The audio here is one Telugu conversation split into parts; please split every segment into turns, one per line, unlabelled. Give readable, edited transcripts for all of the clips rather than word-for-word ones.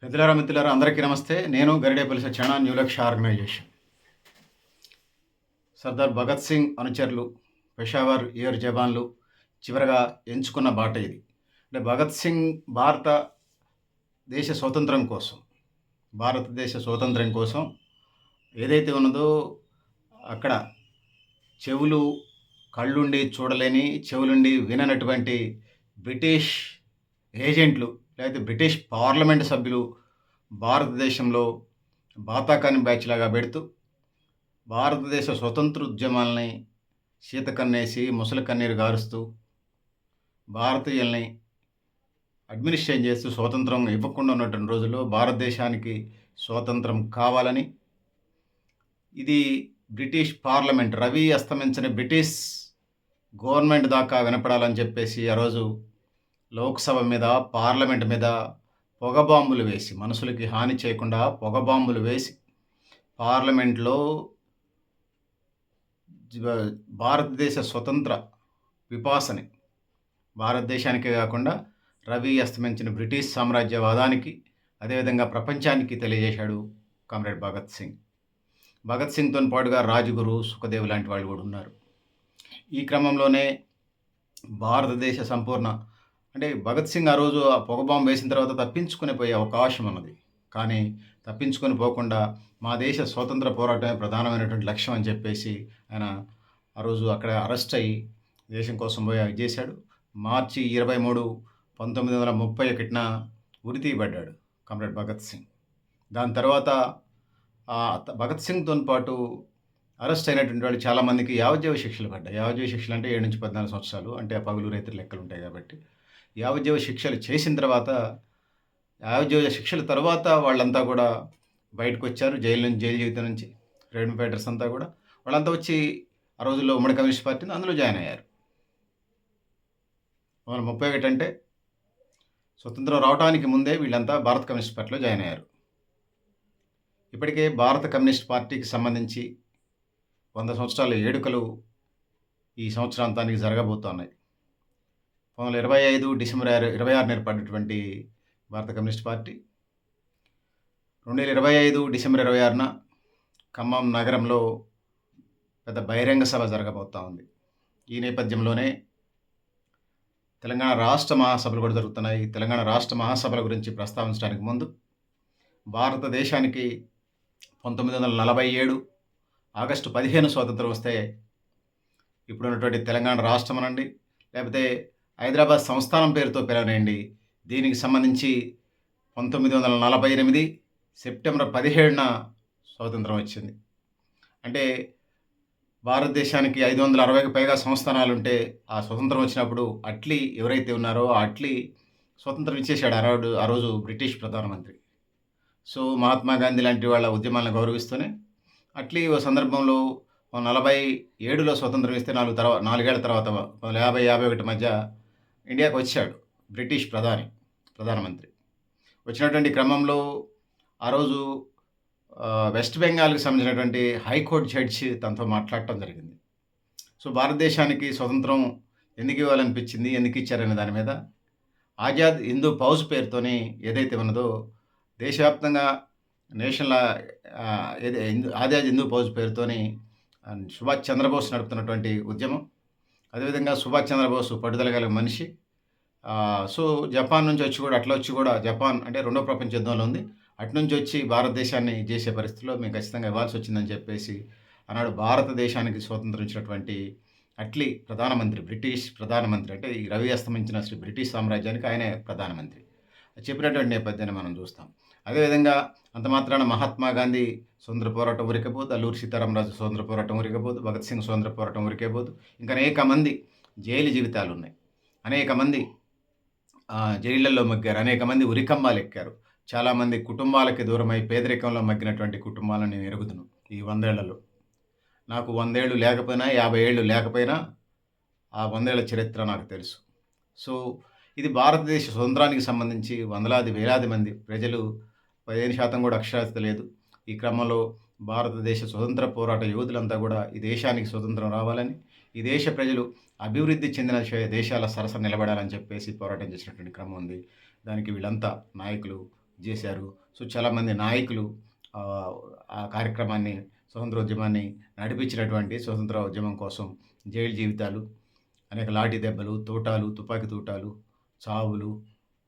పెద్దలారా మిత్రులారా అందరికీ నమస్తే. నేను గరిడేపల్లి సత్యనారాయణ న్యూ లక్ష్య ఆర్గనైజేషన్. సర్దార్ భగత్ సింగ్ అనుచరులు, పెషావర్ ఏర్ జవాన్లు చివరగా ఎంచుకున్న బాట ఇది. అంటే భగత్ సింగ్ భారతదేశ స్వాతంత్రం కోసం ఏదైతే ఉన్నదో అక్కడ చెవులు, కళ్ళుండి చూడలేని, చెవులుండి విననటువంటి బ్రిటిష్ ఏజెంట్లు లేకపోతే బ్రిటిష్ పార్లమెంట్ సభ్యులు భారతదేశంలో బాతాకాని బ్యాచ్‌లాగా పెడుతూ భారతదేశ స్వతంత్ర ఉద్యమాల్ని శీతకన్నేసి, ముసలి కన్నీరు గారుస్తూ భారతీయుల్ని అడ్మినిస్ట్రేట్ చేస్తూ స్వాతంత్రం ఇవ్వకుండా ఉన్నటువంటి రోజుల్లో భారతదేశానికి స్వాతంత్రం కావాలని, ఇది బ్రిటిష్ పార్లమెంట్ రవి అస్తమించని బ్రిటిష్ గవర్నమెంట్ దాకా వినపడాలని చెప్పేసి ఆ రోజు లోక్‌సభ మీద, పార్లమెంట్ మీద పొగ బాంబులు వేసి, మనుషులకి హాని చేయకుండా పొగ బాంబులు వేసి పార్లమెంట్‌లో జివ భారతదేశ స్వతంత్ర పిపాసని భారతదేశానికే కాకుండా రవి అస్తమించిన బ్రిటిష్ సామ్రాజ్యవాదానికి, అదేవిధంగా ప్రపంచానికి తెలియజేశాడు కామ్రేడ్ భగత్ సింగ్. భగత్ సింగ్‌తోని పాటుగా రాజ్‌గురు, సుఖదేవ్ లాంటి వాళ్ళు కూడా ఉన్నారు. ఈ క్రమంలోనే భారతదేశ సంపూర్ణ అంటే భగత్ సింగ్ ఆ రోజు ఆ పొగ బాంబు వేసిన తర్వాత తప్పించుకొని పోయే అవకాశం ఉన్నది. కానీ తప్పించుకొని పోకుండా మా దేశ స్వాతంత్ర పోరాటమే ప్రధానమైనటువంటి లక్ష్యం అని చెప్పేసి ఆయన ఆ రోజు అక్కడ అరెస్ట్ అయ్యి దేశం కోసం పోయి ఇది చేశాడు. మార్చి 23, 1931న ఉరి తీయబడ్డాడు కామ్రేడ్ భగత్ సింగ్. దాని తర్వాత భగత్ సింగ్‌తోని పాటు అరెస్ట్ అయినటువంటి వాళ్ళు చాలామందికి యావజ్జీవ శిక్షలు పడ్డాయి. యావజ్జీవ శిక్షలు అంటే 7-14 సంవత్సరాలు. అంటే ఆ పగులు రైతుల లెక్కలుంటాయి కాబట్టి. యావజ్జీవ శిక్షలు చేసిన తర్వాత, యావజ్జీవ శిక్షల తర్వాత వాళ్ళంతా కూడా బయటకొచ్చారు. జైలు జీవితం నుంచి ఫ్రీడమ్ ఫైటర్స్ అంతా కూడా. వాళ్ళంతా వచ్చి ఆ రోజుల్లో ఉమ్మడి కమ్యూనిస్ట్ పార్టీని అందులో జాయిన్ అయ్యారు. 1931 అంటే స్వతంత్రం రావడానికి ముందే వీళ్ళంతా భారత కమ్యూనిస్ట్ పార్టీలో జాయిన్ అయ్యారు. ఇప్పటికే భారత కమ్యూనిస్ట్ పార్టీకి సంబంధించి 100 సంవత్సరాల వేడుకలు ఈ సంవత్సరాంతానికి జరగబోతున్నాయి. 1925 డిసెంబర్ 26న ఏర్పడినటువంటి భారత కమ్యూనిస్ట్ పార్టీ 2025 డిసెంబర్ 26న ఖమ్మం నగరంలో పెద్ద బహిరంగ సభ జరగబోతా ఉంది. ఈ నేపథ్యంలోనే తెలంగాణ రాష్ట్ర మహాసభలు కూడా జరుగుతున్నాయి. తెలంగాణ రాష్ట్ర మహాసభల గురించి ప్రస్తావించడానికి ముందు భారతదేశానికి 1947 ఆగస్టు 15 స్వాతంత్రం వస్తే ఇప్పుడున్నటువంటి తెలంగాణ రాష్ట్రం అనండి, లేకపోతే హైదరాబాద్ సంస్థానం పేరుతో పిలవనండి, దీనికి సంబంధించి 1948 సెప్టెంబర్ 17న స్వాతంత్రం వచ్చింది. అంటే భారతదేశానికి 560కి పైగా సంస్థానాలుంటే ఆ స్వతంత్రం వచ్చినప్పుడు అట్లీ ఎవరైతే ఉన్నారో ఆ అట్లీ స్వతంత్రం ఇచ్చేశాడు ఆ రోజు బ్రిటిష్ ప్రధానమంత్రి. సో మహాత్మా గాంధీ లాంటి వాళ్ళ ఉద్యమాలను గౌరవిస్తూనే అట్లీ ఓ సందర్భంలో 47లో స్వతంత్రం ఇస్తే 4 ఏళ్ల తర్వాత 1950-51 మధ్య ఇండియాకి వచ్చాడు బ్రిటిష్ ప్రధానమంత్రి. వచ్చినటువంటి క్రమంలో ఆ రోజు వెస్ట్ బెంగాల్‌కి సంబంధించినటువంటి హైకోర్టు జడ్జి తనతో మాట్లాడటం జరిగింది. సో భారతదేశానికి స్వతంత్రం ఎందుకు ఇవ్వాలనిపించింది, ఎందుకు ఇచ్చారనే దాని మీద ఆజాద్ హిందూ ఫౌజ్ పేరుతోని ఏదైతే ఉన్నదో దేశవ్యాప్తంగా నేషనల్ ఆజాద్ హిందూ ఫౌజ్ పేరుతోని సుభాష్ చంద్రబోస్ నడుపుతున్నటువంటి ఉద్యమం. అదేవిధంగా సుభాష్ చంద్రబోస్ పట్టుదల కలిగిన మనిషి. సో జపాన్ నుంచి వచ్చి కూడా అట్లా వచ్చి కూడా జపాన్ అంటే రెండో ప్రపంచ యుద్ధంలో ఉంది. అటు నుంచి వచ్చి భారతదేశాన్ని చేసే పరిస్థితిలో మేము ఖచ్చితంగా ఇవ్వాల్సి వచ్చిందని చెప్పేసి ఆనాడు భారతదేశానికి స్వాతంత్రం ఇచ్చినటువంటి అట్లీ బ్రిటిష్ ప్రధానమంత్రి, అంటే ఈ రవి అస్తమించిన శ్రీ బ్రిటిష్ సామ్రాజ్యానికి ఆయనే ప్రధానమంత్రి చెప్పినటువంటి నేపథ్యాన్ని మనం చూస్తాం. అదేవిధంగా అంత మాత్రాన మహాత్మా గాంధీ స్వతంత్ర పోరాటం ఉరికపోదు, అల్లూరి సీతారామరాజు స్వతంత్ర పోరాటం ఉరికపోదు, భగత్ సింగ్ స్వతంత్ర పోరాటం ఉరికపోదు. ఇంకా అనేక మంది జైలు జీవితాలు ఉన్నాయి. అనేక మంది జైళ్ళల్లో మగ్గారు. అనేక మంది ఉరికంబాలు ఎక్కారు. చాలామంది కుటుంబాలకి దూరమై పేదరికంలో మగ్గినటువంటి కుటుంబాలను నేను ఎరుగుదును ఈ 100 ఏళ్లలో. నాకు 100 ఏళ్ళు లేకపోయినా, 50 ఏళ్ళు లేకపోయినా ఆ 100 ఏళ్ల చరిత్ర నాకు తెలుసు. సో ఇది భారతదేశ స్వతంత్రానికి సంబంధించి వందలాది వేలాది మంది ప్రజలు 15% కూడా అక్షరాస్యత లేదు. ఈ క్రమంలో భారతదేశ స్వతంత్ర పోరాట యోధులంతా కూడా ఈ దేశానికి స్వతంత్రం రావాలని, ఈ దేశ ప్రజలు అభివృద్ధి చెందిన దేశాల సరసన నిలబడాలని చెప్పేసి పోరాటం చేసినటువంటి క్రమం ఉంది. దానికి వీళ్ళంతా నాయకులు చేశారు. సో, చాలామంది నాయకులు ఆ కార్యక్రమాన్ని, స్వతంత్రోద్యమాన్ని నడిపించినటువంటి స్వతంత్ర ఉద్యమం కోసం జైలు జీవితాలు, అనేక లాఠీ దెబ్బలు, తూటాలు, తుపాకీ తూటాలు, చావులు,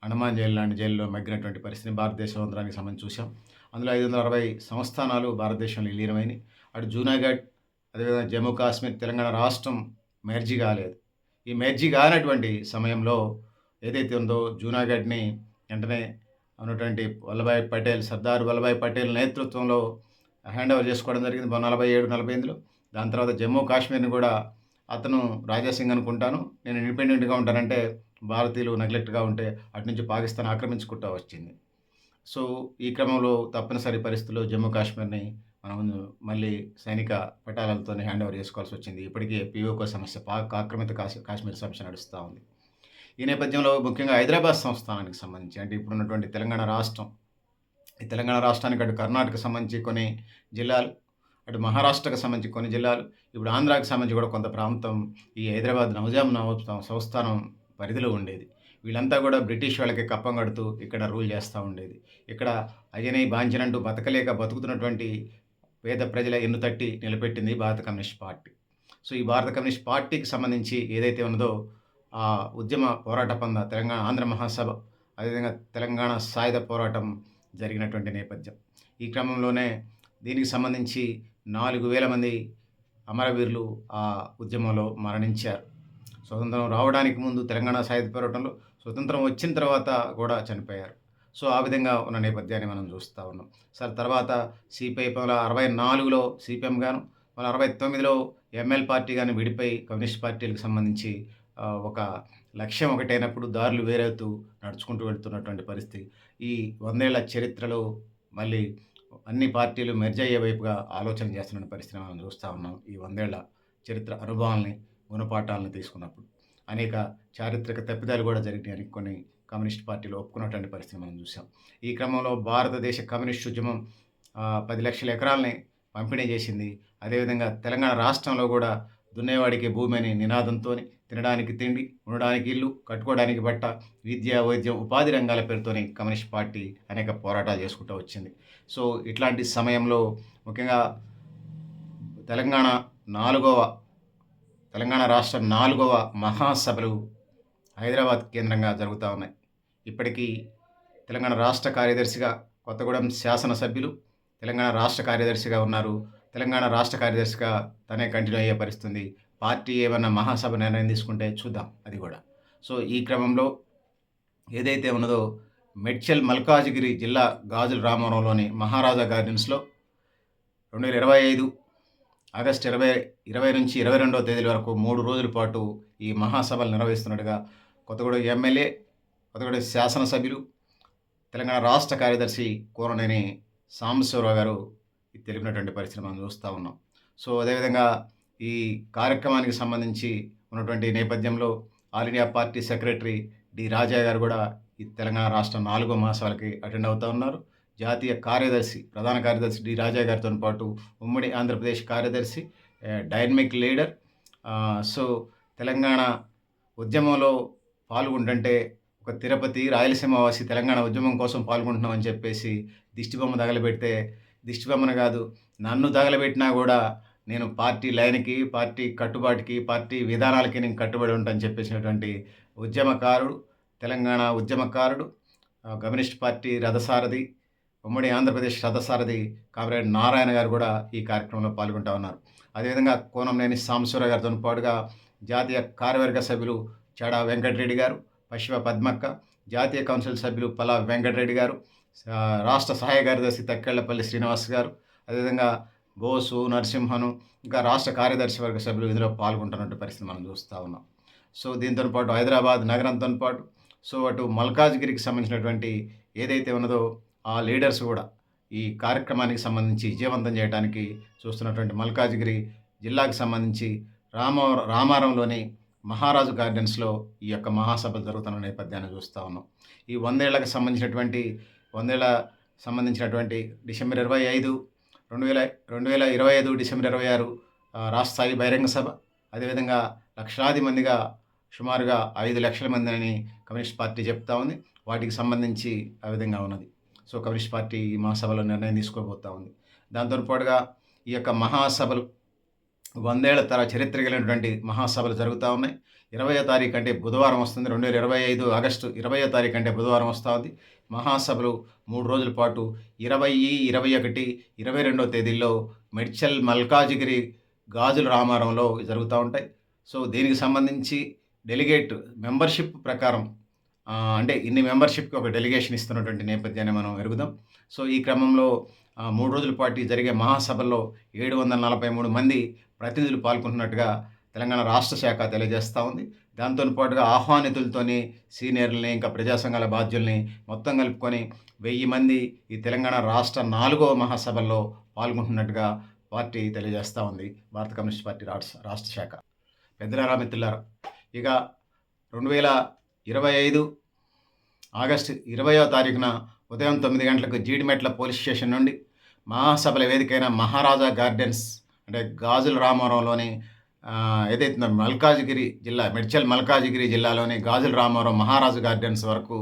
అండమాన్ జైలు లాంటి జైల్లో మగ్గినటువంటి పరిస్థితిని భారతదేశ స్వతంత్రానికి సంబంధించి చూసాం. అందులో 560 సంస్థానాలు భారతదేశంలో విలీనమైనయి. అటు జూనాగఢ్, అదేవిధంగా జమ్మూ కాశ్మీర్, తెలంగాణ రాష్ట్రం మెర్జీ కాలేదు. ఈ మెర్జీ కానటువంటి సమయంలో ఏదైతే ఉందో జూనాగఢ్‌ని వెంటనే ఉన్నటువంటి వల్లభాయ్ పటేల్, సర్దార్ వల్లభాయ్ పటేల్ నేతృత్వంలో హ్యాండ్ ఓవర్ చేసుకోవడం జరిగింది 47, 48లో. దాని తర్వాత జమ్మూ కాశ్మీర్‌ని కూడా అతను రాజాసింగ్ అనుకుంటాను, నేను ఇండిపెండెంట్‌గా ఉంటానంటే భారతీయులు నెగ్లెక్ట్‌గా ఉంటే అటు నుంచి పాకిస్తాన్ ఆక్రమించుకుంటా వచ్చింది. సో, ఈ క్రమంలో తప్పనిసరి పరిస్థితుల్లో జమ్మూ కాశ్మీర్‌ని మనం మళ్ళీ సైనిక పటాలాలతోని హ్యాండ్ ఓవర్ చేసుకోవాల్సొచ్చింది. ఇప్పటికే పీఓకే సమస్య, పాక్ ఆక్రమిత కాశ్మీర్ సమస్య నడుస్తా ఉంది. ఈ నేపథ్యంలో ముఖ్యంగా హైదరాబాద్ సంస్థానానికి సంబంధించి, అంటే ఇప్పుడున్నటువంటి తెలంగాణ రాష్ట్రం, ఈ తెలంగాణ రాష్ట్రానికి అటు కర్ణాటకకు సంబంధించి కొన్ని జిల్లాలు, అటు మహారాష్ట్రకు సంబంధించి కొన్ని జిల్లాలు, ఇప్పుడు ఆంధ్రాకి సంబంధించి కూడా కొంత ప్రాంతం ఈ హైదరాబాద్ నవోజాం సంస్థానం పరిధిలో ఉండేది. వీళ్ళంతా కూడా బ్రిటిష్ వాళ్ళకి కప్పం కడుతూ ఇక్కడ రూల్ చేస్తూ ఉండేది. ఇక్కడ అయ్యనై బాంచనంటూ బతకలేక బతుకుతున్నటువంటి పేద ప్రజల ఎన్నుతట్టి నిలబెట్టింది భారత కమ్యూనిస్ట్ పార్టీ. సో, ఈ భారత కమ్యూనిస్ట్ పార్టీకి సంబంధించి ఏదైతే ఉన్నదో ఆ ఉద్యమ పోరాట పంద తెలంగాణ ఆంధ్ర మహాసభ, అదేవిధంగా తెలంగాణ సాయుధ పోరాటం జరిగినటువంటి నేపథ్యం. ఈ క్రమంలోనే దీనికి సంబంధించి 4000 మంది అమరవీరులు ఆ ఉద్యమంలో మరణించారు. స్వతంత్రం రావడానికి ముందు తెలంగాణ సాయుధ పోరాటంలో, స్వతంత్రం వచ్చిన తర్వాత కూడా చనిపోయారు. సో, ఆ విధంగా ఉన్న నేపథ్యాన్ని మనం చూస్తూ ఉన్నాం. సార్ తర్వాత సిపిఐ 64లో సిపిఎం గాను, 69లో ఎంఎల్ పార్టీ గాని విడిపోయి కమ్యూనిస్ట్ పార్టీలకు సంబంధించి ఒక లక్ష్యం ఒకటైనప్పుడు దారులు వేరవుతూ నడుచుకుంటూ వెళ్తున్నటువంటి పరిస్థితి. ఈ 100 ఏళ్ల చరిత్రలో మళ్ళీ అన్ని పార్టీలు మెర్జ్ అయ్యే వైపుగా ఆలోచన చేస్తున్న పరిస్థితిని మనం చూస్తూ ఉన్నాం. ఈ 100 ఏళ్ల చరిత్ర అనుభవాల్ని, గుణపాఠాలను తీసుకున్నప్పుడు అనేక చారిత్రక తప్పిదాలు కూడా జరిగినాయని కొన్ని కమ్యూనిస్ట్ పార్టీలు ఒప్పుకున్నటువంటి పరిస్థితిని మనం చూసాం. ఈ క్రమంలో భారతదేశ కమ్యూనిస్ట్ ఉద్యమం 10 లక్షల ఎకరాలని పంపిణీ చేసింది. అదేవిధంగా తెలంగాణ రాష్ట్రంలో కూడా దున్నేవాడికి భూమి అనే నినాదంతోని, తినడానికి తిండి, ఉండడానికి ఇల్లు, కట్టుకోవడానికి బట్ట, విద్య, వైద్యం, ఉపాధి రంగాల పేరుతోని కమ్యూనిస్ట్ పార్టీ అనేక పోరాటాలు చేసుకుంటూ వచ్చింది. సో, ఇట్లాంటి సమయంలో ముఖ్యంగా తెలంగాణ నాలుగవ తెలంగాణ రాష్ట్ర 4వ మహాసభలు హైదరాబాద్ కేంద్రంగా జరుగుతూ ఉన్నాయి. ఇప్పటికీ తెలంగాణ రాష్ట్ర కార్యదర్శిగా కొత్తగూడెం శాసనసభ్యులు తెలంగాణ రాష్ట్ర కార్యదర్శిగా ఉన్నారు. తెలంగాణ రాష్ట్ర కార్యదర్శిగా తనే కంటిన్యూ అయ్యే పరిస్థితుంది. పార్టీ ఏమన్నా మహాసభ నిర్ణయం తీసుకుంటే చూద్దాం అది కూడా. సో, ఈ క్రమంలో ఏదైతే ఉన్నదో మేడ్చల్ మల్కాజిగిరి జిల్లా గాజుల రామారంలోని మహారాజా గార్డెన్స్‌లో 2025 ఆగస్టు 20 నుంచి 22వ తేదీల వరకు 3 రోజుల పాటు ఈ మహాసభలు నిర్వహిస్తున్నట్టుగా కొత్తగూడెం ఎమ్మెల్యే, కొత్తగూడెం శాసనసభ్యులు, తెలంగాణ రాష్ట్ర కార్యదర్శి కూరనేని సాంబశివరావు గారు తెలిపినటువంటి పరిస్థితిని మనం చూస్తూ ఉన్నాం. సో, అదేవిధంగా ఈ కార్యక్రమానికి సంబంధించి ఉన్నటువంటి నేపథ్యంలో all India party secretary D Raja గారు కూడా ఈ తెలంగాణ రాష్ట్ర 4వ మహాసభలకి అటెండ్ అవుతూ ఉన్నారు. జాతీయ కార్యదర్శి, ప్రధాన కార్యదర్శి డి రాజా గారితో పాటు ఉమ్మడి ఆంధ్రప్రదేశ్ కార్యదర్శి, డైనమిక్ లీడర్. సో, తెలంగాణ ఉద్యమంలో పాల్గొంటుంటే ఒక తిరుపతి, రాయలసీమ వాసి తెలంగాణ ఉద్యమం కోసం పాల్గొంటున్నామని చెప్పేసి దిష్టిబొమ్మ తగలబెడితే, దిష్టిబొమ్మను కాదు నన్ను తగలబెట్టినా కూడా నేను పార్టీ లైన్‌కి, పార్టీ కట్టుబాటుకి, పార్టీ విధానాలకి నేను కట్టుబడి ఉంటానని చెప్పేసినటువంటి ఉద్యమకారుడు, తెలంగాణ ఉద్యమకారుడు, కమ్యూనిస్ట్ పార్టీ రథసారథి, ఉమ్మడి ఆంధ్రప్రదేశ్ రథసారథి కామ్రేడ్ నారాయణ గారు కూడా ఈ కార్యక్రమంలో పాల్గొంటూ ఉన్నారు. అదేవిధంగా కోనంనేని సాంబశివరావు గారితో పాటుగా జాతీయ కార్యవర్గ సభ్యులు చాడా వెంకటరెడ్డి గారు, పశ్చిమ పద్మక్క, జాతీయ కౌన్సిల్ సభ్యులు పల్లా వెంకటరెడ్డి గారు, రాష్ట్ర సహాయ కార్యదర్శి తక్కెళ్లపల్లి శ్రీనివాస్ గారు, అదేవిధంగా బోసు, నరసింహను, ఇంకా రాష్ట్ర కార్యదర్శి వర్గ సభ్యులు ఇందులో పాల్గొంటున్నటువంటి పరిస్థితి మనం చూస్తూ ఉన్నాం. సో, దీంతో పాటు హైదరాబాద్ నగరంతో పాటు సో అటు మల్కాజ్గిరికి సంబంధించినటువంటి ఏదైతే ఉన్నదో ఆ లీడర్స్ కూడా ఈ కార్యక్రమానికి సంబంధించి విజయవంతం చేయడానికి చూస్తున్నటువంటి మల్కాజ్గిరి జిల్లాకు సంబంధించి రామారంలోని మహారాజు గార్డెన్స్‌లో ఈ యొక్క మహాసభలు జరుగుతున్న నేపథ్యాన్ని చూస్తూ ఉన్నాం. ఈ 100 ఏళ్లకు సంబంధించినటువంటి 100 ఏళ్ల సంబంధించినటువంటి డిసెంబర్ 25, 2025 డిసెంబర్ 26 రాష్ట్ర స్థాయి బహిరంగ సభ, అదేవిధంగా లక్షలాది మందిగా సుమారుగా 5 లక్షల మంది అని కమ్యూనిస్ట్ పార్టీ చెప్తా ఉంది. వాటికి సంబంధించి ఆ విధంగా ఉన్నది. సో కమ్యూనిస్ట్ పార్టీ ఈ మహాసభలో నిర్ణయం తీసుకోబోతా ఉంది. దాంతో పాటుగా ఈ యొక్క మహాసభలు 100 ఏళ్ల చరిత్ర కలిగినటువంటి మహాసభలు జరుగుతూ ఉన్నాయి. 20వ తారీఖు అంటే బుధవారం వస్తుంది. 2025 ఆగస్టు 20వ తారీఖు అంటే బుధవారం వస్తూ ఉంది. మహాసభలు 3 రోజుల పాటు 20, 21, 22వ తేదీల్లో మెడ్చల్ మల్కాజిగిరి గాజుల రామారంలో జరుగుతూ ఉంటాయి. సో దీనికి సంబంధించి డెలిగేట్ మెంబర్షిప్ ప్రకారం అంటే ఇన్ని మెంబర్షిప్కి ఒక డెలిగేషన్ ఇస్తున్నటువంటి నేపథ్యాన్ని మనం ఎరుగుదాం. సో ఈ క్రమంలో 3 రోజుల పాటు జరిగే మహాసభల్లో 743 మంది ప్రతినిధులు పాల్గొంటున్నట్టుగా తెలంగాణ రాష్ట్ర శాఖ తెలియజేస్తూ ఉంది. దాంతో పాటుగా ఆహ్వానితులతోని సీనియర్లని ఇంకా ప్రజా సంఘాల బాధ్యుల్ని మొత్తం కలుపుకొని 1000 మంది ఈ తెలంగాణ రాష్ట్ర 4వ మహాసభల్లో పాల్గొంటున్నట్టుగా పార్టీ తెలియజేస్తూ ఉంది. భారత కమ్యూనిస్ట్ పార్టీ రాష్ట్ర శాఖ. పెద్దలారా, మిత్రులారా, ఇక 2025 ఆగస్టు 20వ తారీఖున ఉదయం 9 గంటలకు జీడిమెట్ల పోలీస్ స్టేషన్ నుండి మహాసభల వేదికైన మహారాజా గార్డెన్స్ అంటే గాజుల రామారంలోని ఏదైతే మల్కాజిగిరి జిల్లా మెడ్చల్ మల్కాజిగిరి జిల్లాలోని గాజుల రామారం మహారాజు గార్డెన్స్ వరకు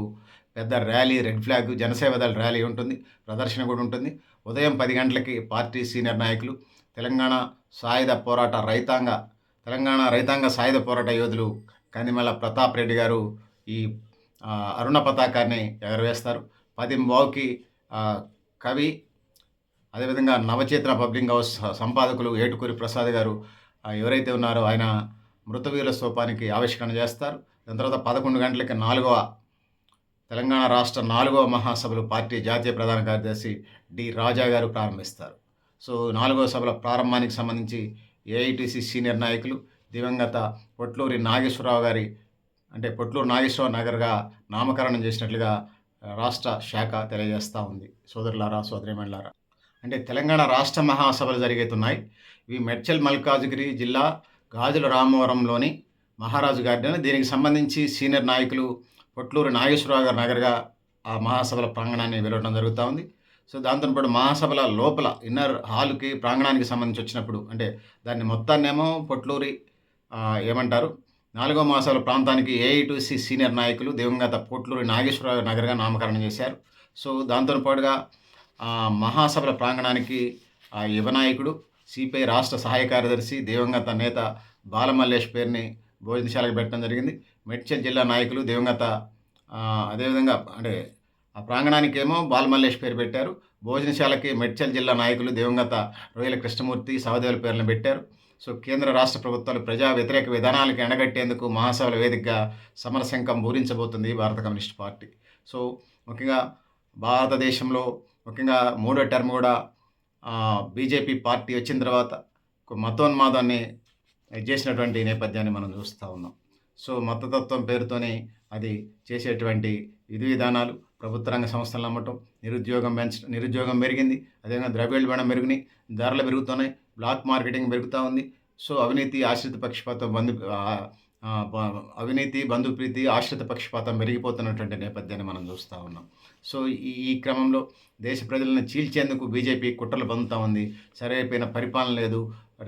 పెద్ద ర్యాలీ, రెడ్ ఫ్లాగ్, జనసేవదళ ర్యాలీ ఉంటుంది, ప్రదర్శన కూడా ఉంటుంది. ఉదయం 10 గంటలకి పార్టీ సీనియర్ నాయకులు తెలంగాణ రైతాంగ సాయుధ పోరాట యోధులు కందిమల ప్రతాప్ రెడ్డి గారు ఈ అరుణ పతాకాన్ని ఎగరవేస్తారు. 10:15కి కవి, అదేవిధంగా నవచేతన పబ్లిక్ హౌస్ సంపాదకులు ఏటుకూరి ప్రసాద్ గారు ఎవరైతే ఉన్నారో ఆయన మృతవీరుల స్తూపానికి ఆవిష్కరణ చేస్తారు. దాని తర్వాత 11 గంటలకి తెలంగాణ రాష్ట్ర 4వ మహాసభలు పార్టీ జాతీయ ప్రధాన కార్యదర్శి డి రాజా గారు ప్రారంభిస్తారు. సో 4వ సభల ప్రారంభానికి సంబంధించి ఏఐటీసీ సీనియర్ నాయకులు దివంగత పొట్లూరి నాగేశ్వరరావు గారి అంటే పొట్లూరు నాగేశ్వరరావు నగర్గా నామకరణం చేసినట్లుగా రాష్ట్ర శాఖ తెలియజేస్తూ ఉంది. సోదరులారా, సోదరీమణులారా, అంటే తెలంగాణ రాష్ట్ర మహాసభలు జరుగుతున్నాయి. ఇవి మెడ్చల్ మల్కాజిగిరి జిల్లా గాజుల రామవరంలోని మహారాజు గార్డెన్. దీనికి సంబంధించి సీనియర్ నాయకులు పొట్లూరు నాగేశ్వరరావు గారి నగర్గా ఆ మహాసభల ప్రాంగణాన్ని వెళ్ళడం జరుగుతూ ఉంది. సో దాంతోపాటు మహాసభల లోపల ఇన్నర్ హాల్కి ప్రాంగణానికి సంబంధించి వచ్చినప్పుడు అంటే దాన్ని మొత్తాన్నేమో పొట్లూరి ఏమంటారు 4వ మహాసభల ప్రాంతానికి ఏఐటీసీ సీనియర్ నాయకులు దివంగత పొట్లూరి నాగేశ్వరరావు నగర్గా నామకరణం చేశారు. సో దాంతో పాటుగా మహాసభల ప్రాంగణానికి యువ నాయకుడు సిపిఐ రాష్ట్ర సహాయ కార్యదర్శి దివంగత నేత బాలమల్లేష్ పేరుని భోజనశాలకు పెట్టడం జరిగింది. మెడ్చల్ జిల్లా నాయకులు దివంగత అదేవిధంగా అంటే ఆ ప్రాంగణానికి ఏమో బాలమల్లేష్ పేరు పెట్టారు. భోజనశాలకి మెడ్చల్ జిల్లా నాయకులు దివంగత రొయ్యల కృష్ణమూర్తి, సహదేవుల పేర్లను పెట్టారు. సో కేంద్ర రాష్ట్ర ప్రభుత్వాలు ప్రజా వ్యతిరేక విధానాలకు ఎండగట్టేందుకు మహాసభల వేదికగా సమరశంఖం పూరించబోతుంది భారత కమ్యూనిస్ట్ పార్టీ. సో ముఖ్యంగా భారతదేశంలో ముఖ్యంగా 3వ టర్మ్ కూడా బీజేపీ పార్టీ వచ్చిన తర్వాత మతోన్మాదాన్ని చేసినటువంటి నేపథ్యాన్ని మనం చూస్తూ ఉన్నాం. సో మతతత్వం పేరుతోనే అది చేసేటువంటి విధి విధానాలు, ప్రభుత్వ రంగ సంస్థలు నమ్మటం, నిరుద్యోగం పెరిగింది, అదేవిధంగా ద్రవ్యోల్బణం పెరిగినాయి, ధరలు పెరుగుతున్నాయి, బ్లాక్ మార్కెటింగ్ పెరుగుతూ ఉంది. సో అవినీతి, బంధుప్రీతి, ఆశ్రిత పక్షపాతం పెరిగిపోతున్నటువంటి నేపథ్యాన్ని మనం చూస్తూ ఉన్నాం. సో ఈ క్రమంలో దేశ ప్రజలను చీల్చేందుకు బీజేపీ కుట్రలు పొందుతూ ఉంది. సరైన పరిపాలన లేదు,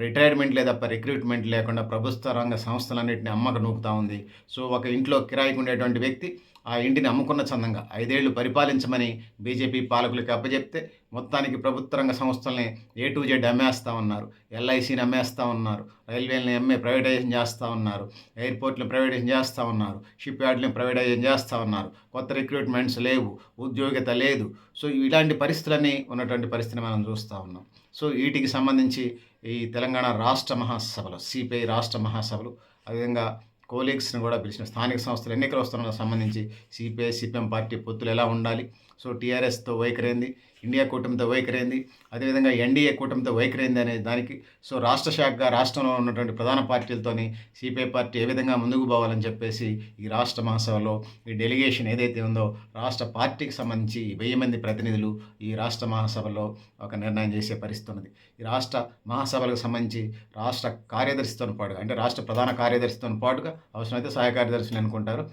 రిటైర్మెంట్ లేదా రిక్రూట్మెంట్ లేకుండా ప్రభుత్వ రంగ సంస్థలన్నింటినీ అమ్మక నూపుతూ ఉంది. సో ఒక ఇంట్లో కిరాయికి ఉండేటువంటి వ్యక్తి ఆ ఇంటిని అమ్ముకున్న చందంగా 5 ఏళ్లు పరిపాలించమని బీజేపీ పాలకులకి అప్పచెప్తే మొత్తానికి ప్రభుత్వ రంగ సంస్థల్ని A to Z అమ్మేస్తూ ఉన్నారు. LICని అమ్మేస్తూ ఉన్నారు, రైల్వేలని ప్రైవేటైజేషన్ చేస్తూ ఉన్నారు, ఎయిర్పోర్ట్ని ప్రైవేటైజేషన్ చేస్తూ ఉన్నారు, షిప్ యార్డ్ని ప్రైవేటైజేషన్ చేస్తూ ఉన్నారు, కొత్త రిక్రూట్మెంట్స్ లేవు, ఉద్యోగిత లేదు. సో ఇలాంటి పరిస్థితులన్నీ ఉన్నటువంటి పరిస్థితిని మనం చూస్తూ ఉన్నాం. సో వీటికి సంబంధించి ఈ తెలంగాణ రాష్ట్ర మహాసభలు, సిపిఐ రాష్ట్ర మహాసభలు, అదేవిధంగా కోలీగ్స్ని కూడా పిలిచిన స్థానిక సంస్థలు ఎన్నికలు వస్తున్న సంబంధించి సిపిఐ సిపిఎం పార్టీ పొత్తులు ఎలా ఉండాలి, సో టీఆర్ఎస్తో వైఖరైంది, ఇండియా కూటమితో వైఖరైంది, అదేవిధంగా ఎన్డీఏ కూటమితో వైఖరైంది అనే దానికి సో రాష్ట్ర శాఖగా రాష్ట్రంలో ఉన్నటువంటి ప్రధాన పార్టీలతోని సిపిఐ పార్టీ ఏ విధంగా ముందుకు పోవాలని చెప్పేసి ఈ రాష్ట్ర మహాసభలో ఈ డెలిగేషన్ ఏదైతే ఉందో రాష్ట్ర పార్టీకి సంబంధించి 1000 మంది ప్రతినిధులు ఈ రాష్ట్ర మహాసభలో ఒక నిర్ణయం చేసే పరిస్థితి ఉన్నది. ఈ రాష్ట్ర మహాసభలకు సంబంధించి రాష్ట్ర కార్యదర్శితో పాటుగా అంటే రాష్ట్ర ప్రధాన కార్యదర్శితో పాటుగా అవసరమైతే సహాయ కార్యదర్శిని అనుకుంటారు.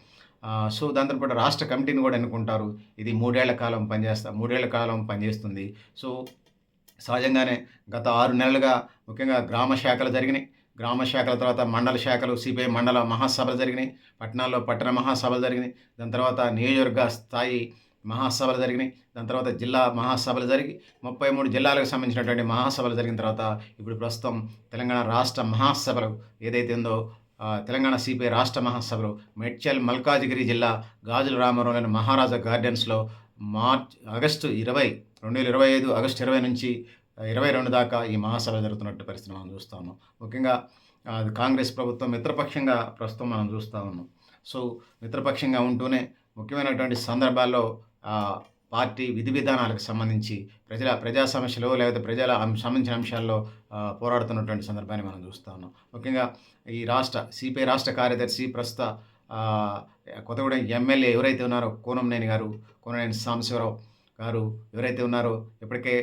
సో దాంతోపాటు రాష్ట్ర కమిటీని కూడా ఎన్నుకుంటారు. ఇది 3 ఏళ్ల కాలం పనిచేస్తుంది. సో సహజంగానే గత 6 నెలలుగా ముఖ్యంగా గ్రామ శాఖలు జరిగినాయి. గ్రామ శాఖల తర్వాత మండల శాఖలు, సిపిఐ మండల మహాసభలు జరిగినాయి, పట్టణాల్లో పట్టణ మహాసభలు జరిగినాయి. దాని తర్వాత నియోజకవర్గ స్థాయి మహాసభలు జరిగినాయి. దాని తర్వాత జిల్లా మహాసభలు జరిగి 33 జిల్లాలకు సంబంధించినటువంటి మహాసభలు జరిగిన తర్వాత ఇప్పుడు ప్రస్తుతం తెలంగాణ రాష్ట్ర మహాసభలు ఏదైతే ఉందో తెలంగాణ సిపిఐ రాష్ట్ర మహాసభలు మేడ్చల్ మల్కాజిగిరి జిల్లా గాజుల రామారంలోని మహారాజా గార్డెన్స్‌లో ఆగస్టు 20, 2025 ఆగస్టు 20 నుంచి 22 దాకా ఈ మహాసభలు జరుగుతున్నట్టు పరిస్థితి మనం చూస్తా ఉన్నాం. ముఖ్యంగా కాంగ్రెస్ ప్రభుత్వం మిత్రపక్షంగా ప్రస్తుతం మనం చూస్తా ఉన్నాం. సో, మిత్రపక్షంగా ఉంటూనే ముఖ్యమైనటువంటి సందర్భాల్లో పార్టీ విధి విధానాలకు సంబంధించి ప్రజా సమస్యలు లేకపోతే సంబంధించిన అంశాల్లో పోరాడుతున్నటువంటి సందర్భాన్ని మనం చూస్తా ఉన్నాం. ముఖ్యంగా ఈ సిపిఐ రాష్ట్ర కార్యదర్శి ప్రస్తుత కొత్తగూడెం ఎమ్మెల్యే ఎవరైతే ఉన్నారో కూనంనేని సాంబశివరావు గారు ఎవరైతే ఉన్నారో ఇప్పటికే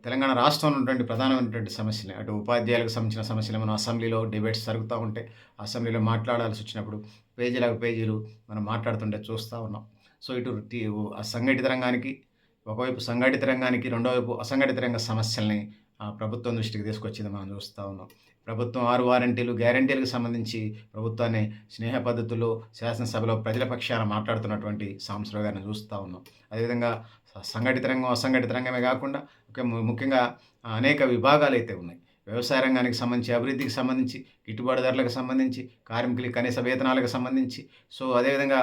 తెలంగాణ రాష్ట్రంలో ఉన్నటువంటి ప్రధానమైనటువంటి సమస్యలు అటు ఉపాధ్యాయులకు సంబంధించిన సమస్యలు మనం అసెంబ్లీలో డిబేట్స్ జరుగుతూ ఉంటే అసెంబ్లీలో మాట్లాడాల్సి వచ్చినప్పుడు పేజీలకు పేజీలు మనం మాట్లాడుతుంటే చూస్తూ ఉన్నాం. సో, ఇటు అసంఘటిత రంగానికి ఒకవైపు సంఘటిత రంగానికి రెండో వైపు అసంఘటిత రంగ సమస్యల్ని ప్రభుత్వం దృష్టికి తీసుకొచ్చింది మనం చూస్తూ ఉన్నాం. ప్రభుత్వం 6 వారంటీలు, గ్యారంటీలకు సంబంధించి ప్రభుత్వాన్ని స్నేహ పద్ధతుల్లో శాసనసభలో ప్రజల పక్షాన మాట్లాడుతున్నటువంటి సాంబశివరావు గారిని చూస్తూ ఉన్నాం. అదేవిధంగా సంఘటిత రంగం, అసంఘటిత రంగమే కాకుండా ముఖ్యంగా అనేక విభాగాలు అయితే ఉన్నాయి. వ్యవసాయ రంగానికి సంబంధించి, అభివృద్ధికి సంబంధించి, గిట్టుబాటు ధరలకు సంబంధించి, కార్మికులకి కనీస వేతనాలకు సంబంధించి, సో అదేవిధంగా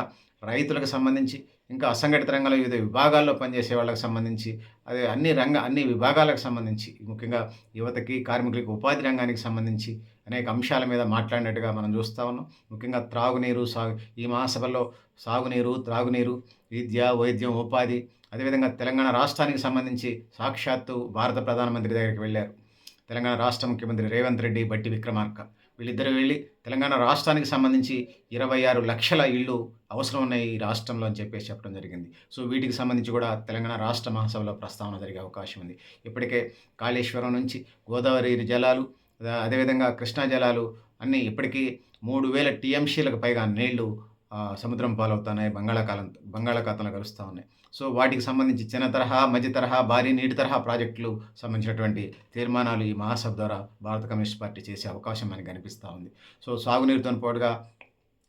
రైతులకు సంబంధించి, ఇంకా అసంఘటిత రంగంలో వివిధ విభాగాల్లో పనిచేసే వాళ్ళకి సంబంధించి, అదే అన్ని విభాగాలకు సంబంధించి, ముఖ్యంగా యువతకి, కార్మికులకి, ఉపాధి రంగానికి సంబంధించి అనేక అంశాల మీద మాట్లాడినట్టుగా మనం చూస్తూ ఉన్నాం. ముఖ్యంగా త్రాగునీరు, ఈ మహాసభల్లో సాగునీరు, త్రాగునీరు, విద్య, వైద్యం, ఉపాధి, అదేవిధంగా తెలంగాణ రాష్ట్రానికి సంబంధించి సాక్షాత్తు భారత ప్రధానమంత్రి దగ్గరికి వెళ్ళారు. తెలంగాణ రాష్ట్ర ముఖ్యమంత్రి రేవంత్ రెడ్డి, బట్టి విక్రమార్క వీళ్ళిద్దరూ వెళ్ళి తెలంగాణ రాష్ట్రానికి సంబంధించి 26 లక్షల ఇళ్ళు అవసరం ఉన్నాయి ఈ రాష్ట్రంలో అని చెప్పడం జరిగింది. సో, వీటికి సంబంధించి కూడా తెలంగాణ రాష్ట్ర మహాసభలో ప్రస్తావన జరిగే అవకాశం ఉంది. ఇప్పటికే కాళేశ్వరం నుంచి గోదావరి జలాలు, అదేవిధంగా కృష్ణా జలాలు అన్నీ ఇప్పటికీ 3000 టీఎంసీలకు పైగా నీళ్లు సముద్రం పాలవుతున్నాయి, బంగాళాఖాతంలో కలుస్తూ ఉన్నాయి. సో, వాటికి సంబంధించి చిన్న తరహా, మధ్య తరహా, భారీ నీటి తరహా ప్రాజెక్టులు సంబంధించినటువంటి తీర్మానాలు ఈ మహాసభ ద్వారా భారత కమ్యూనిస్ట్ పార్టీ చేసే అవకాశం మనకు కనిపిస్తూ ఉంది. సో, సాగునీరుతో పాటుగా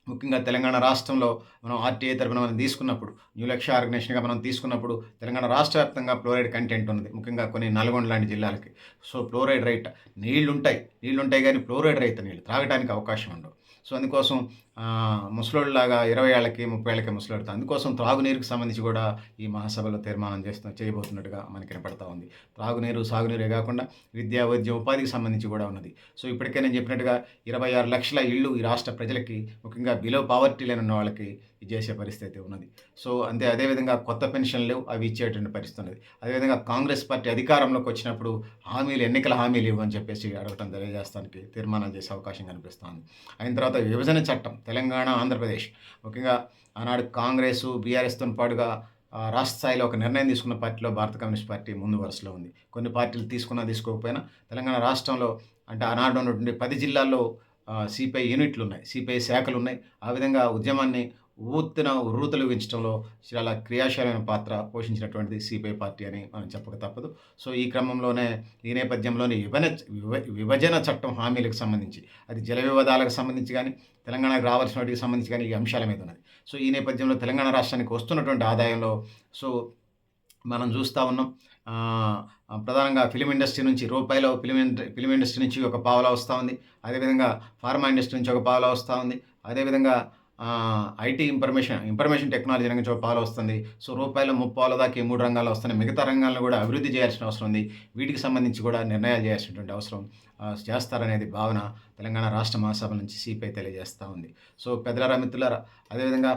ముఖ్యంగా తెలంగాణ రాష్ట్రంలో మనం ఆర్టీఐ తరపున మనం తీసుకున్నప్పుడు, న్యూ లక్ష్య ఆర్గనైజేషన్గా మనం తీసుకున్నప్పుడు తెలంగాణ రాష్ట్ర వ్యాప్తంగా ఫ్లోరైడ్ కంటెంట్ ఉన్నది. ముఖ్యంగా కొన్ని నల్గొండ లాంటి జిల్లాలకి. సో, ఫ్లోరైడ్ రైట్ నీళ్లుంటాయి కానీ ఫ్లోరైడ్ రహిత నీళ్ళు తాగడానికి అవకాశం ఉండవు. సో, అందుకోసం ముసలోళ్ళలాగా 20 ఏళ్ళకి 30 ఏళ్ళకి ముసలోడుతా అందుకోసం త్రాగునీరుకి సంబంధించి కూడా ఈ మహాసభలో తీర్మానం చేయబోతున్నట్టుగా మనకి కనపడతా ఉంది. త్రాగునీరు, సాగునీరే కాకుండా విద్యా, వైద్యం, ఉపాధికి సంబంధించి కూడా ఉన్నది. సో, ఇప్పటికే నేను చెప్పినట్టుగా 26 లక్షల ఇళ్ళు ఈ రాష్ట్ర ప్రజలకి, ముఖ్యంగా బిలో పావర్టీ లేని ఉన్న వాళ్ళకి చేసే పరిస్థితి ఉన్నది. సో, అదేవిధంగా కొత్త పెన్షన్లు అవి ఇచ్చేటువంటి పరిస్థితి ఉన్నది. అదేవిధంగా కాంగ్రెస్ పార్టీ అధికారంలోకి వచ్చినప్పుడు ఎన్నికల హామీలు ఇవ్వని చెప్పేసి అడగటం తెలియజేస్తానికి తీర్మానం చేసే అవకాశం కనిపిస్తుంది. అయిన తర్వాత విభజన చట్టం తెలంగాణ, ఆంధ్రప్రదేశ్, ముఖ్యంగా ఆనాడు కాంగ్రెసు, బీఆర్ఎస్తో పాటుగా రాష్ట్ర స్థాయిలో ఒక నిర్ణయం తీసుకున్న పార్టీలో భారత కమ్యూనిస్ట్ పార్టీ ముందు వరుసలో ఉంది. కొన్ని పార్టీలు తీసుకోకపోయినా తెలంగాణ రాష్ట్రంలో అంటే ఆనాడు ఉన్నటువంటి 10 జిల్లాల్లో సిపిఐ యూనిట్లు ఉన్నాయి, సిపిఐ శాఖలు ఉన్నాయి. ఆ విధంగా ఉద్యమాన్ని ఉర్రూతలూగించడంలో చాలా క్రియాశీలమైన పాత్ర పోషించినటువంటిది సిపిఐ పార్టీ అని మనం చెప్పక తప్పదు. సో, ఈ క్రమంలోనే ఈ నేపథ్యంలోనే విభజన చట్టం హామీలకు సంబంధించి, అది జల వివాదాలకు సంబంధించి కానీ, తెలంగాణకు రావాల్సిన వాటికి సంబంధించి కానీ ఈ అంశాల మీద ఉన్నది. సో, ఈ నేపథ్యంలో తెలంగాణ రాష్ట్రానికి వస్తున్నటువంటి ఆదాయంలో సో మనం చూస్తూ ఉన్నాం. ప్రధానంగా ఫిలిం ఇండస్ట్రీ నుంచి రూపాయలో ఫిలిం ఇండస్ట్రీ నుంచి ఒక పావలా వస్తూ ఉంది. అదేవిధంగా ఫార్మా ఇండస్ట్రీ నుంచి ఒక పావలా వస్తూ ఉంది. అదేవిధంగా ఐటీ ఇన్ఫర్మేషన్ టెక్నాలజీ రంగం నుంచి ఒక పాలు వస్తుంది. సో, రూపాయలు 30 దాకా ఈ 3 రంగాల్లో వస్తున్నాయి. మిగతా రంగాలను కూడా అభివృద్ధి చేయాల్సిన అవసరం ఉంది. వీటికి సంబంధించి కూడా నిర్ణయాలు చేయాల్సినటువంటి అవసరం చేస్తారనేది భావన తెలంగాణ రాష్ట్ర మహాసభ నుంచి సిపిఐ తెలియజేస్తూ ఉంది. సో, పెద్దలారా, మిత్రులారా, అదేవిధంగా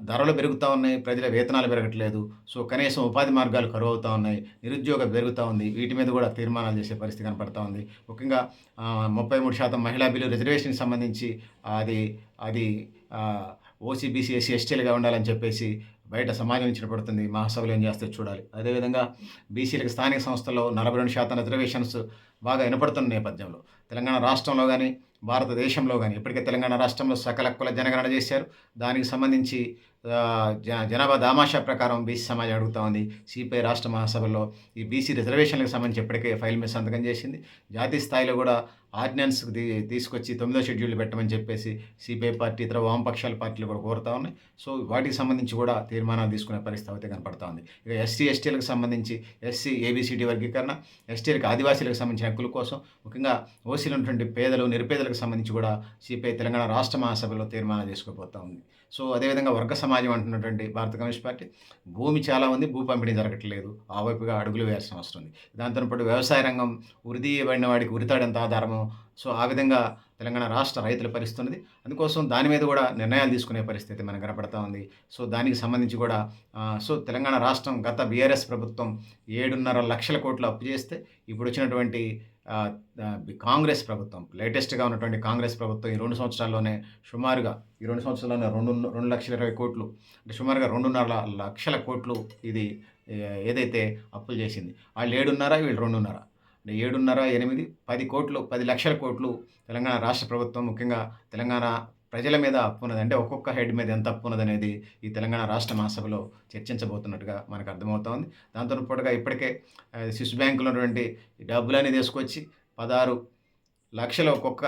ధరలు పెరుగుతూ ఉన్నాయి, ప్రజల వేతనాలు పెరగట్లేదు. సో, కనీసం ఉపాధి మార్గాలు కరువు అవుతూ ఉన్నాయి, నిరుద్యోగం పెరుగుతూ ఉంది. వీటి మీద కూడా తీర్మానాలు చేసే పరిస్థితి కనపడతా ఉంది. ముఖ్యంగా 33% మహిళా బిల్లు రిజర్వేషన్కి సంబంధించి అది ఓసీ, బీసీ, ఎస్సీ, ఎస్టీలుగా ఉండాలని చెప్పేసి బయట సమాజం నుంచి పడుతుంది. మహాసభలు ఏం చేస్తే చూడాలి. అదేవిధంగా బీసీలకు స్థానిక సంస్థల్లో 42% రిజర్వేషన్స్ బాగా వినపడుతున్న నేపథ్యంలో తెలంగాణ రాష్ట్రంలో కానీ, భారతదేశంలో కానీ ఇప్పటికే తెలంగాణ రాష్ట్రంలో సకల కుల జనగణన చేశారు. దానికి సంబంధించి జనాభా దామాషా ప్రకారం బీసీ సమాజం అడుగుతా ఉంది. సిపిఐ రాష్ట్ర మహాసభలో ఈ బీసీ రిజర్వేషన్‌లకు సంబంధించి ఇప్పటికే ఫైల్ మీద సంతకం చేసింది. జాతీయ స్థాయిలో కూడా ఆర్డినెన్స్ తీసుకొచ్చి 9వ షెడ్యూల్ పెట్టమని చెప్పేసి సిపిఐ పార్టీ, ఇతర వామపక్షాల పార్టీలు కూడా కోరుతా ఉన్నాయి. సో వాటికి సంబంధించి కూడా తీర్మానాలు తీసుకునే పరిస్థితి అయితే కనపడతా ఉంది. ఇక ఎస్సీ, ఎస్టీలకు సంబంధించి ఎస్సీ, ఏబీసీడీ వర్గీకరణ, ఎస్టీలకు, ఆదివాసీలకు సంబంధించిన హక్కుల కోసం, ముఖ్యంగా ఓసీలో ఉన్నటువంటి పేదలు, నిరుపేదలకు సంబంధించి కూడా సిపిఐ తెలంగాణ రాష్ట్ర మహాసభలో తీర్మానాలు చేసుకోబోతా ఉంది. సో అదేవిధంగా వర్గ సమాజం అంటున్నటువంటి భారత కమ్యూనిస్ట్ పార్టీ, భూమి చాలా ఉంది, భూ పంపిణీ జరగట్లేదు, ఆ వైపుగా అడుగులు వేయాల్సిన అవసరం ఉంది. దాంతో పాటు వ్యవసాయ రంగం ఉరిదీయబడిన వాడికి ఉరితాడెంత ఆధారమో, సో ఆ విధంగా తెలంగాణ రాష్ట్ర రైతులు పరిస్థితున్నది. అందుకోసం దాని మీద కూడా నిర్ణయాలు తీసుకునే పరిస్థితి మనకు కనపడతా ఉంది. సో దానికి సంబంధించి కూడా సో తెలంగాణ రాష్ట్రం గత బీఆర్ఎస్ ప్రభుత్వం 7.5 లక్షల కోట్లు అప్పు చేస్తే, ఇప్పుడు వచ్చినటువంటి ఆహ్, కాంగ్రెస్ ప్రభుత్వం, లేటెస్ట్‌గా ఉన్నటువంటి కాంగ్రెస్ ప్రభుత్వం ఈ 2 సంవత్సరాల్లోనే సుమారుగా ఈ 2 సంవత్సరాల్లోనే 2,20,00,000 అంటే సుమారుగా 2.5 లక్షల కోట్లు ఇది ఏదైతే అప్పులు చేసింది. వాళ్ళు 7.5, వీళ్ళు 2.5, అంటే 7.5, 8, 10 కోట్లు, 10 లక్షల కోట్లు తెలంగాణ రాష్ట్ర ప్రభుత్వం, ముఖ్యంగా తెలంగాణ ప్రజల మీద అప్పు ఉన్నది. అంటే ఒక్కొక్క హెడ్ మీద ఎంత అప్పు ఉన్నదనేది ఈ తెలంగాణ రాష్ట్ర మహాసభలో చర్చించబోతున్నట్టుగా మనకు అర్థమవుతా ఉంది. దాంతో పాటుగా ఇప్పటికే స్విస్ బ్యాంకులో ఉన్నటువంటి డబ్బులన్నీ తీసుకొచ్చి 16 లక్షలు ఒక్కొక్క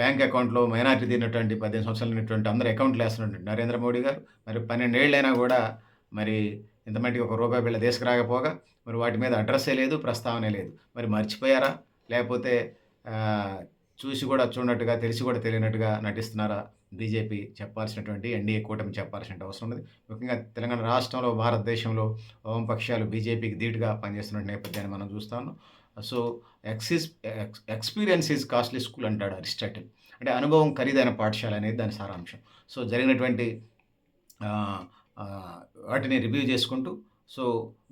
బ్యాంక్ అకౌంట్‌లో మైనారిటీ తిన్నటువంటి 18 సంవత్సరాలు ఉన్నటువంటి అందరి అకౌంట్‌లో ఏస్తున్నటువంటి నరేంద్ర మోడీ గారు, మరి 12 ఏళ్లైనా కూడా మరి ఇంత మట్టికి ఒక రూపాయి బిళ్ళ తీసుకురాకపోగా, మరి వాటి మీద అడ్రస్సే లేదు, ప్రస్తావనే లేదు. మరి మర్చిపోయారా? లేకపోతే ఆహ్, చూసి కూడా చూడనట్టుగా, తెలిసి కూడా తెలియనట్టుగా నటిస్తున్నారా? బీజేపీ చెప్పాల్సినటువంటి, ఎన్డీఏ కూటమి చెప్పాల్సిన అవసరం ఉన్నది. ముఖ్యంగా తెలంగాణ రాష్ట్రంలో, భారతదేశంలో వామపక్షాలు బీజేపీకి ధీటుగా పనిచేస్తున్న నేపథ్యాన్ని మనం చూస్తా ఉన్నాం. So, experience is costly school అంటాడు అరిస్టాటిల్. అంటే అనుభవం ఖరీదైన పాఠశాల అనేది దాని సారాంశం. సో, జరిగినటువంటి ఆహ్, ఆహ్, వాటిని రివ్యూ చేసుకుంటూ, సో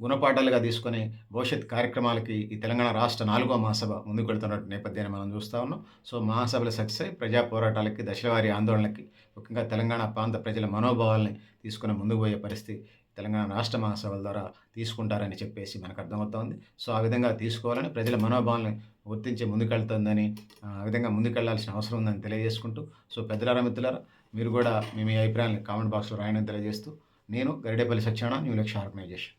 గుణపాఠాలుగా తీసుకొని భవిష్యత్ కార్యక్రమాలకి ఈ తెలంగాణ రాష్ట్ర 4వ మహాసభ ముందుకు వెళ్తున్న నేపథ్యాన్ని మనం చూస్తా ఉన్నాం. సో మహాసభలు సక్సెస్ అయ్యి ప్రజా పోరాటాలకి, దశలవారీ ఆందోళనలకి, ముఖ్యంగా తెలంగాణ ప్రాంత ప్రజల మనోభావాల్ని తీసుకొని ముందుకు పోయే పరిస్థితి తెలంగాణ రాష్ట్ర మహాసభల ద్వారా తీసుకుంటారని చెప్పేసి మనకు అర్థమవుతోంది. సో ఆ విధంగా తీసుకోవాలని, ప్రజల మనోభావాల్ని గుర్తించి ముందుకెళ్తుందని, ఆ విధంగా ముందుకెళ్లాల్సిన అవసరం ఉందని తెలియజేసుకుంటూ, సో పెద్దలారా, మిత్రులారా, మీరు కూడా మీ అభిప్రాయాన్ని కామెంట్ బాక్స్లో రాయడం తెలియజేస్తూ, నేను గరిడేపల్లి సత్యనారాయణ, న్యూ లక్ష్య ఆర్గనైజేషన్.